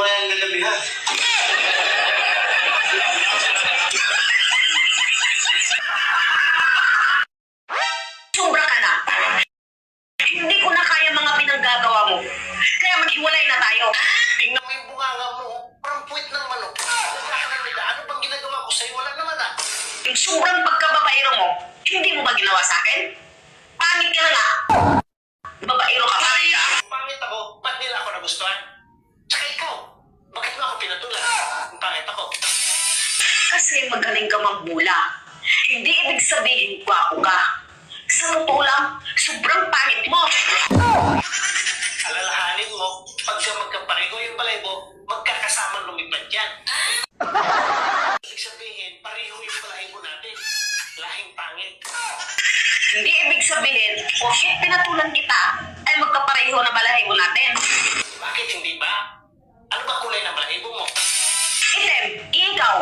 mamayang gabi ha. Sobra ka na. Hindi ko na kaya mga pinaggagawa mo. Kaya maghiwalay na tayo. Tingnan mo yung bunganga mo. Parang puwit ng manok. Ano bang ginagawa ko sa'yo? Wala naman ah. Yung sobrang pagkababaero mo, hindi mo ba ginawa sa akin? Pangit ka nga. Babaero ka pa. Pangit ako. Ba't nila ako nagustuhan? Tsaka ikaw, bakit mo ako pinatulan? Kung pangit ako. Kasi magaling ka maghula. Hindi ibig sabihin gwapo ka. Sa totoo lang, sobrang pangit mo. Alalahanin mo, pagka magkapareho yung balahibo, magkakasamang lumipad yan. Ibig sabihin, pareho yung balahibo natin. Lahing pangit. Hindi ibig sabihin, kahit pinatulan kita, ay magkapareho na balahibo natin. Bakit hindi ba? Ano ba kulay ng balahibo mo? Item, ikaw.